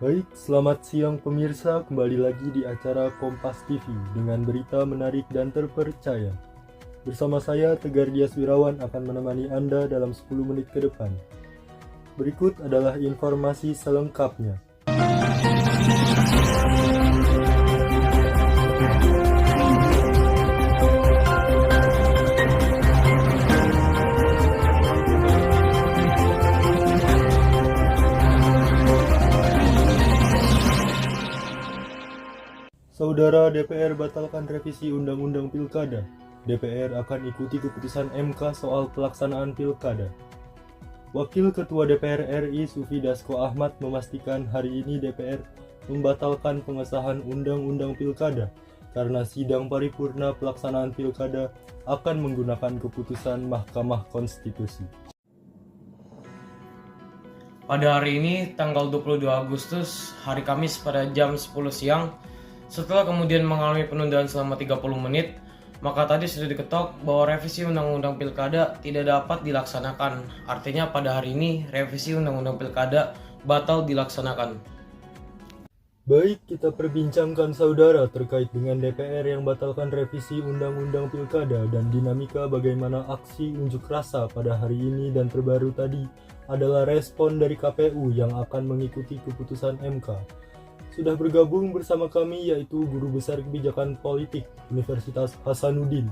Baik, selamat siang pemirsa, kembali lagi di acara Kompas TV dengan berita menarik dan terpercaya. Bersama saya Tegar Dias Wirawan akan menemani Anda dalam 10 menit ke depan. Berikut adalah informasi selengkapnya. Saudara, DPR batalkan revisi Undang-Undang Pilkada. DPR akan ikuti keputusan MK soal pelaksanaan Pilkada. Wakil Ketua DPR RI Sufi Dasko Ahmad memastikan hari ini DPR membatalkan pengesahan Undang-Undang Pilkada karena sidang paripurna pelaksanaan Pilkada akan menggunakan keputusan Mahkamah Konstitusi. Pada hari ini, tanggal 22 Agustus, hari Kamis pada jam 10 siang, setelah kemudian mengalami penundaan selama 30 menit, maka tadi sudah diketok bahwa revisi Undang-Undang Pilkada tidak dapat dilaksanakan. Artinya pada hari ini, revisi Undang-Undang Pilkada batal dilaksanakan. Baik, kita perbincangkan saudara terkait dengan DPR yang batalkan revisi Undang-Undang Pilkada dan dinamika bagaimana aksi unjuk rasa pada hari ini, dan terbaru tadi adalah respon dari KPU yang akan mengikuti keputusan MK. Sudah bergabung bersama kami yaitu Guru Besar Kebijakan Politik Universitas Hasanuddin,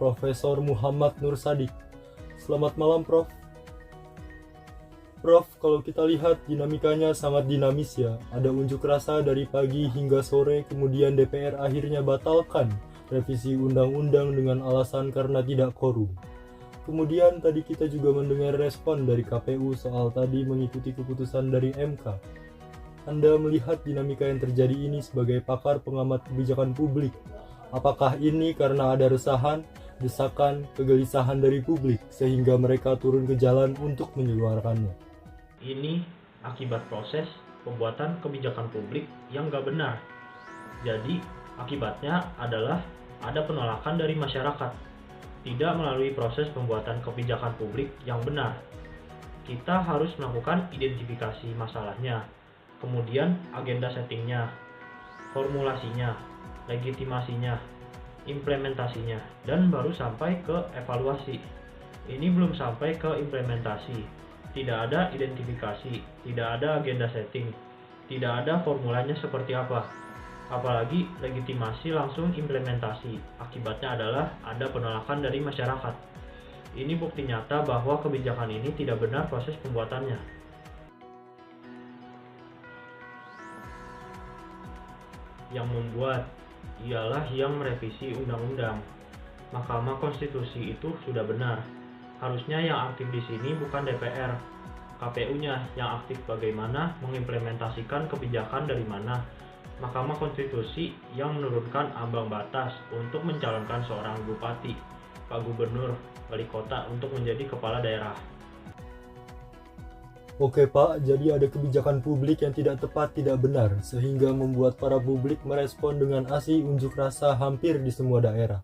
Profesor Muhammad Nur Sadik. Selamat malam, Prof. Prof, kalau kita lihat dinamikanya sangat dinamis ya. Ada unjuk rasa dari pagi hingga sore, kemudian DPR akhirnya batalkan revisi undang-undang dengan alasan karena tidak korum. Kemudian tadi kita juga mendengar respon dari KPU soal tadi mengikuti keputusan dari MK. Anda melihat dinamika yang terjadi ini sebagai pakar pengamat kebijakan publik. Apakah ini karena ada resahan, desakan, kegelisahan dari publik sehingga mereka turun ke jalan untuk menyuarakannya? Ini akibat proses pembuatan kebijakan publik yang gak benar. Jadi akibatnya adalah ada penolakan dari masyarakat, tidak melalui proses pembuatan kebijakan publik yang benar. Kita harus melakukan identifikasi masalahnya, kemudian agenda settingnya, formulasinya, legitimasinya, implementasinya, dan baru sampai ke evaluasi. Ini belum sampai ke implementasi, tidak ada identifikasi, tidak ada agenda setting, tidak ada formulanya seperti apa, apalagi legitimasi langsung implementasi. Akibatnya adalah ada penolakan dari masyarakat. Ini bukti nyata bahwa kebijakan ini tidak benar proses pembuatannya. Yang membuat ialah yang merevisi undang-undang. Mahkamah Konstitusi itu sudah benar. Harusnya yang aktif di sini bukan DPR, KPU-nya yang aktif bagaimana mengimplementasikan kebijakan dari mana. Mahkamah Konstitusi yang menurunkan ambang batas untuk mencalonkan seorang bupati, Pak Gubernur, wali kota untuk menjadi kepala daerah. Oke Pak, jadi ada kebijakan publik yang tidak tepat, tidak benar, sehingga membuat para publik merespon dengan aksi unjuk rasa hampir di semua daerah.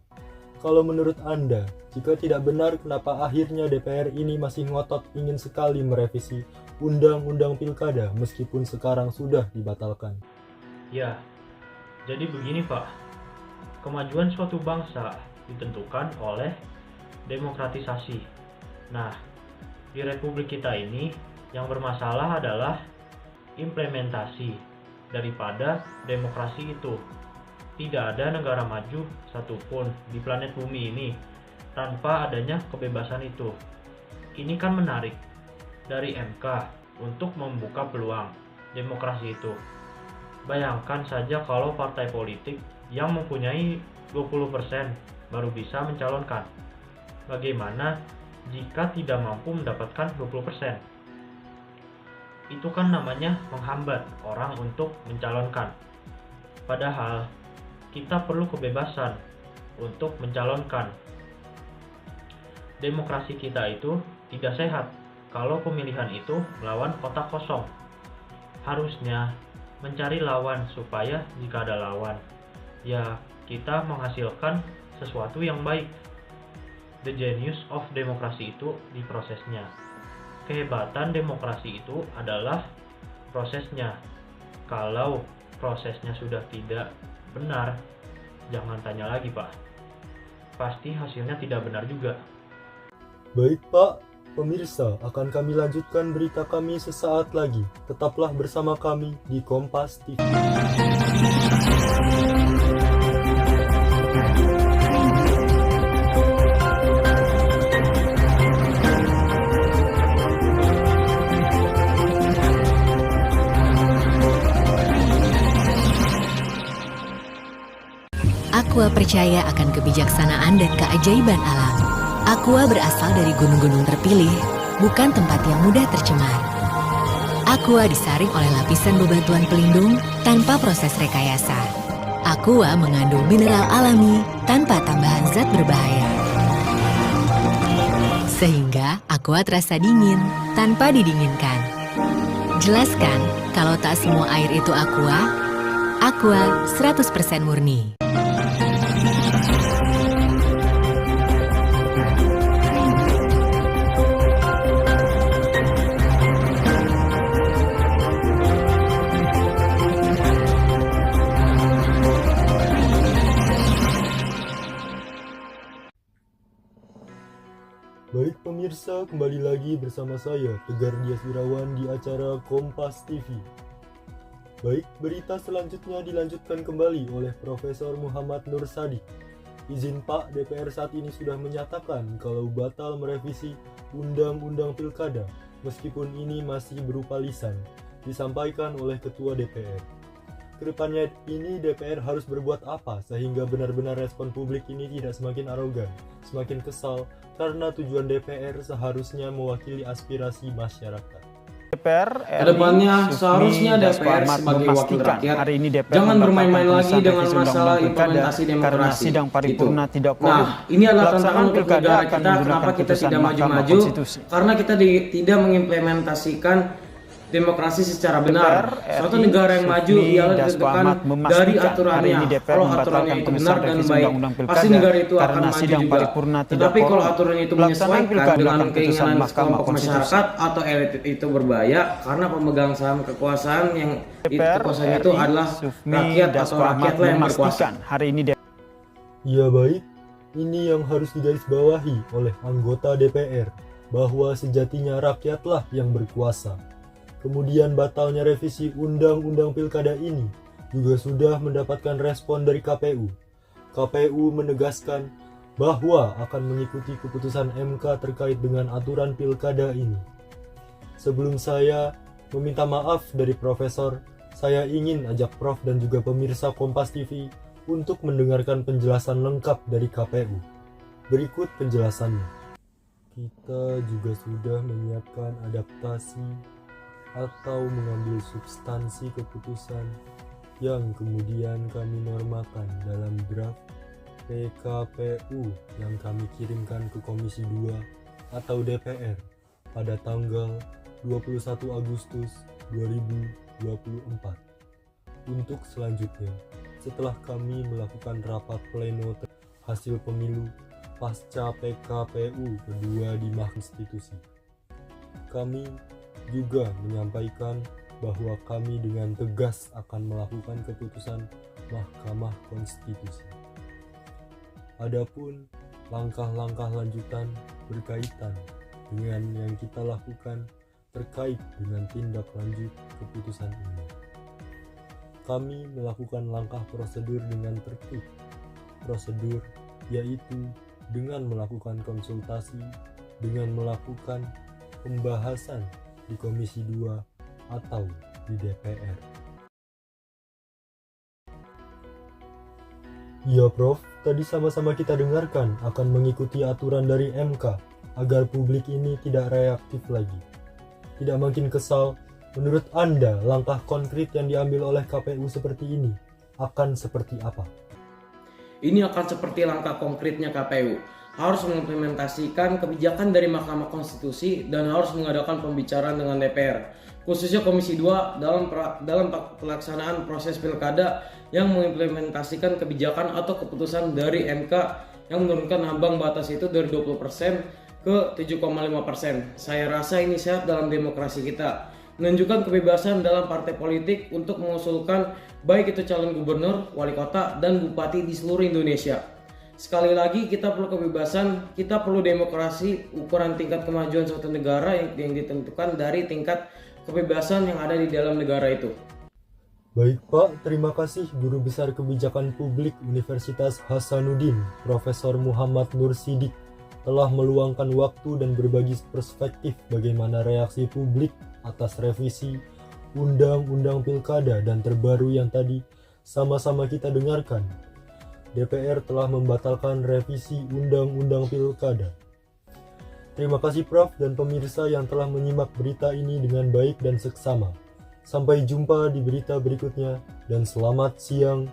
Kalau menurut Anda, jika tidak benar, kenapa akhirnya DPR ini masih ngotot ingin sekali merevisi Undang-Undang Pilkada meskipun sekarang sudah dibatalkan? Ya, jadi begini Pak, kemajuan suatu bangsa ditentukan oleh demokratisasi. Nah, di Republik kita ini yang bermasalah adalah implementasi daripada demokrasi itu. Tidak ada negara maju satupun di planet bumi ini tanpa adanya kebebasan itu. Ini kan menarik dari MK untuk membuka peluang demokrasi itu. Bayangkan saja kalau partai politik yang mempunyai 20% baru bisa mencalonkan. Bagaimana jika tidak mampu mendapatkan 20%? Itu kan namanya menghambat orang untuk mencalonkan. Padahal kita perlu kebebasan untuk mencalonkan. Demokrasi kita itu tidak sehat kalau pemilihan itu melawan kotak kosong. Harusnya mencari lawan supaya jika ada lawan, ya kita menghasilkan sesuatu yang baik. The genius of demokrasi itu di prosesnya. Kehebatan demokrasi itu adalah prosesnya. Kalau prosesnya sudah tidak benar, jangan tanya lagi, Pak. Pasti hasilnya tidak benar juga. Baik Pak, pemirsa, akan kami lanjutkan berita kami sesaat lagi. Tetaplah bersama kami di Kompas TV. Aqua percaya akan kebijaksanaan dan keajaiban alam. Aqua berasal dari gunung-gunung terpilih, bukan tempat yang mudah tercemar. Aqua disaring oleh lapisan bebatuan pelindung tanpa proses rekayasa. Aqua mengandung mineral alami tanpa tambahan zat berbahaya. Sehingga Aqua terasa dingin tanpa didinginkan. Jelaskan kalau tak semua air itu Aqua. Aqua 100% murni. Baik pemirsa, kembali lagi bersama saya, Tegar Dias Wirawan di acara Kompas TV. Baik, berita selanjutnya dilanjutkan kembali oleh Profesor Muhammad Nur Sadiq. Izin Pak, DPR saat ini sudah menyatakan kalau batal merevisi Undang-Undang Pilkada, meskipun ini masih berupa lisan, disampaikan oleh Ketua DPR. Kedepannya ini DPR harus berbuat apa sehingga benar-benar respon publik ini tidak semakin arogan, semakin kesal, karena tujuan DPR seharusnya mewakili aspirasi masyarakat. DPR Kedepannya seharusnya DPR sebagai wakil rakyat hari ini DPR jangan bermain-main lagi dengan masalah implementasi karena demokrasi. sidang paripurna tidak korup. Nah, ini adalah tantangan Pelaksanaan untuk pilkada negara akan kita. menggunakan Kenapa kita putusan tidak Mahkamah maju-maju? Konstitusi. Karena kita tidak mengimplementasikan demokrasi secara benar. DPR Suatu RI, negara yang maju Sufmi ialah Dasko ditentukan Ahmad memastikan dari hari aturannya. ini DPR Kalau aturannya membatalkan itu putusan benar dan revisi baik, Undang-Undang Pilkada pasti negara itu akan karena maju sidang juga. paripurna tidak Tetapi kalau korup. aturan itu Pelaksanaan menyesuaikan pilkada dengan akan putusan keinginan Mahkamah kelompok Konstitusi. masyarakat atau elit itu berbahaya, karena pemegang saham kekuasaan yang DPR kekuasaan itu RI, adalah Sufmi rakyat atau Dasko Ahmad rakyatlah yang berkuasa. memastikan hari ini Ya baik, ini yang harus digarisbawahi oleh anggota DPR, bahwa sejatinya rakyatlah yang berkuasa. Kemudian batalnya revisi Undang-Undang Pilkada ini juga sudah mendapatkan respon dari KPU. KPU menegaskan bahwa akan mengikuti keputusan MK terkait dengan aturan pilkada ini. Sebelum saya meminta maaf dari Profesor, saya ingin ajak Prof dan juga pemirsa Kompas TV untuk mendengarkan penjelasan lengkap dari KPU. Berikut penjelasannya. Kita juga sudah menyiapkan adaptasi atau mengambil substansi keputusan yang kemudian kami normakan dalam draft PKPU yang kami kirimkan ke Komisi 2 atau DPR pada tanggal 21 Agustus 2024. Untuk selanjutnya, setelah kami melakukan rapat pleno hasil pemilu pasca PKPU kedua di Mahkamah Konstitusi, kami juga menyampaikan bahwa kami dengan tegas akan melakukan keputusan Mahkamah Konstitusi. Adapun langkah-langkah lanjutan berkaitan dengan yang kita lakukan terkait dengan tindak lanjut keputusan ini. Kami melakukan langkah prosedur dengan tertib. Prosedur yaitu dengan melakukan konsultasi, dengan melakukan pembahasan di Komisi 2 atau di DPR. Ya Prof, tadi sama-sama kita dengarkan akan mengikuti aturan dari MK agar publik ini tidak reaktif lagi, tidak makin kesal. Menurut Anda, langkah konkret yang diambil oleh KPU seperti ini akan seperti apa? Ini akan seperti langkah konkretnya KPU. Harus mengimplementasikan kebijakan dari Mahkamah Konstitusi dan harus mengadakan pembicaraan dengan DPR, khususnya Komisi 2 dalam pelaksanaan proses pilkada yang mengimplementasikan kebijakan atau keputusan dari MK yang menurunkan ambang batas itu dari 20% ke 7,5%. Saya rasa ini sehat dalam demokrasi kita. menunjukkan kebebasan dalam partai politik untuk mengusulkan baik itu calon gubernur, wali kota, dan bupati di seluruh Indonesia. Sekali lagi, kita perlu kebebasan, kita perlu demokrasi. Ukuran tingkat kemajuan suatu negara yang ditentukan dari tingkat kebebasan yang ada di dalam negara itu. Baik Pak, terima kasih Guru Besar Kebijakan Publik Universitas Hasanuddin, Profesor Muhammad Nur Sidik, telah meluangkan waktu dan berbagi perspektif bagaimana reaksi publik atas revisi Undang-Undang Pilkada dan terbaru yang tadi sama-sama kita dengarkan. DPR telah membatalkan revisi Undang-Undang Pilkada. Terima kasih Prof dan pemirsa yang telah menyimak berita ini dengan baik dan seksama. Sampai jumpa di berita berikutnya dan selamat siang.